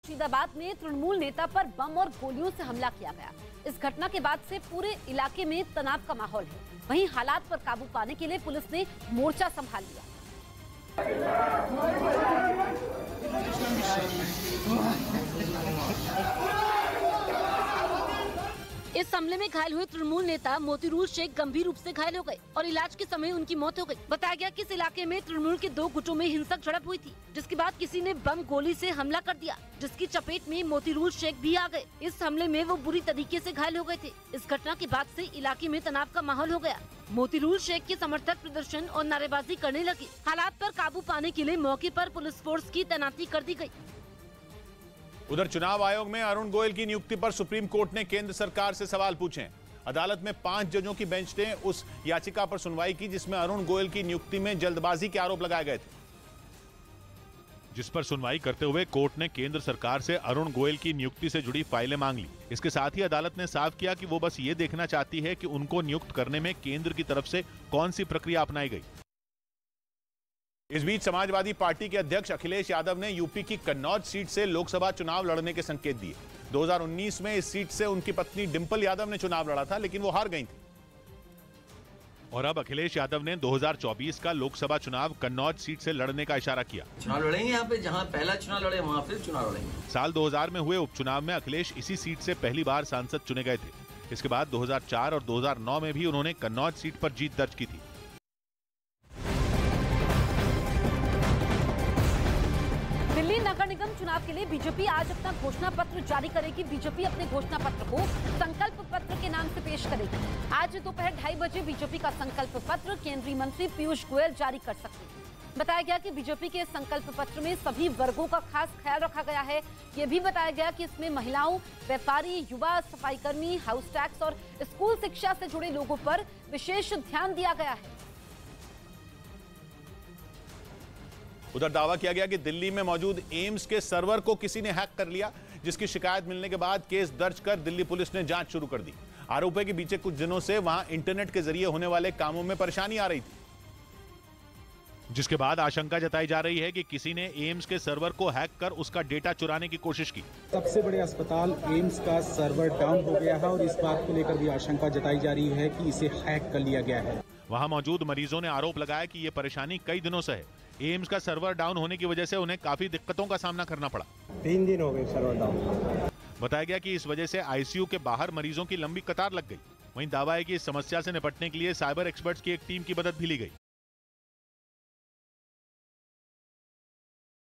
मुर्शिदाबाद में तृणमूल नेता पर बम और गोलियों से हमला किया गया। इस घटना के बाद से पूरे इलाके में तनाव का माहौल है। वहीं हालात पर काबू पाने के लिए पुलिस ने मोर्चा संभाल लिया। इस हमले में घायल हुए तृणमूल नेता मोतीरूल शेख गंभीर रूप से घायल हो गए और इलाज के समय उनकी मौत हो गई। बताया गया कि इस इलाके में तृणमूल के 2 गुटों में हिंसक झड़प हुई थी, जिसके बाद किसी ने बम गोली से हमला कर दिया, जिसकी चपेट में मोतीरूल शेख भी आ गए। इस हमले में वो बुरी तरीके से घायल हो गए थे। इस घटना के बाद से इलाके में तनाव का माहौल हो गया। मोतीरूल शेख के समर्थक प्रदर्शन और नारेबाजी करने लगे। हालात पर काबू पाने के लिए मौके पर पुलिस फोर्स की तैनाती कर दी गई। उधर चुनाव आयोग में अरुण गोयल की नियुक्ति पर सुप्रीम कोर्ट ने केंद्र सरकार से सवाल पूछे। अदालत में 5 जजों की बेंच ने उस याचिका पर सुनवाई की जिसमें अरुण गोयल की नियुक्ति में जल्दबाजी के आरोप लगाए गए थे, जिस पर सुनवाई करते हुए कोर्ट ने केंद्र सरकार से अरुण गोयल की नियुक्ति से जुड़ी फाइलें मांग ली। इसके साथ ही अदालत ने साफ किया कि वो बस ये देखना चाहती है कि उनको नियुक्त करने में केंद्र की तरफ से कौन सी प्रक्रिया अपनाई गई। इस बीच समाजवादी पार्टी के अध्यक्ष अखिलेश यादव ने यूपी की कन्नौज सीट से लोकसभा चुनाव लड़ने के संकेत दिए। 2019 में इस सीट से उनकी पत्नी डिंपल यादव ने चुनाव लड़ा था, लेकिन वो हार गई थी। और अब अखिलेश यादव ने 2024 का लोकसभा चुनाव कन्नौज सीट से लड़ने का इशारा किया। चुनाव लड़ेंगे यहाँ पे, जहाँ पहला चुनाव लड़े वहाँ फिर चुनाव लड़ेंगे। साल 2000 में हुए उपचुनाव में अखिलेश इसी सीट से पहली बार सांसद चुने गए थे। इसके बाद 2004 और 2009 में भी उन्होंने कन्नौज सीट पर जीत दर्ज की थी। दिल्ली नगर निगम चुनाव के लिए बीजेपी आज अपना घोषणा पत्र जारी करेगी। बीजेपी अपने घोषणा पत्र को संकल्प पत्र के नाम से पेश करेगी। आज दोपहर 2:30 बजे बीजेपी का संकल्प पत्र केंद्रीय मंत्री पीयूष गोयल जारी कर सकते हैं। बताया गया कि बीजेपी के संकल्प पत्र में सभी वर्गों का खास ख्याल रखा गया है। ये भी बताया गया कि इसमें महिलाओं, व्यापारी, युवा, सफाई कर्मी, हाउस टैक्स और स्कूल शिक्षा से जुड़े लोगों पर विशेष ध्यान दिया गया है। उधर दावा किया गया कि दिल्ली में मौजूद एम्स के सर्वर को किसी ने हैक कर लिया, जिसकी शिकायत मिलने के बाद केस दर्ज कर दिल्ली पुलिस ने जांच शुरू कर दी। आरोप है कि बीते कुछ दिनों से वहां इंटरनेट के जरिए होने वाले कामों में परेशानी आ रही थी, जिसके बाद आशंका जताई जा रही है कि किसी ने एम्स के सर्वर को हैक कर उसका डेटा चुराने की कोशिश की। सबसे बड़े अस्पताल एम्स का सर्वर डाउन हो गया है और इस बात को लेकर भी आशंका जताई जा रही है कि इसे हैक कर लिया गया है। वहां मौजूद मरीजों ने आरोप लगाया कि ये परेशानी कई दिनों से है। एम्स का सर्वर डाउन होने की वजह से उन्हें काफी दिक्कतों का सामना करना पड़ा। 3 दिन हो गए सर्वर डाउन। बताया गया कि इस वजह से आईसीयू के बाहर मरीजों की लंबी कतार लग गई। वहीं दावा है कि इस समस्या से निपटने के लिए साइबर एक्सपर्ट्स की एक टीम की मदद भी ली गई।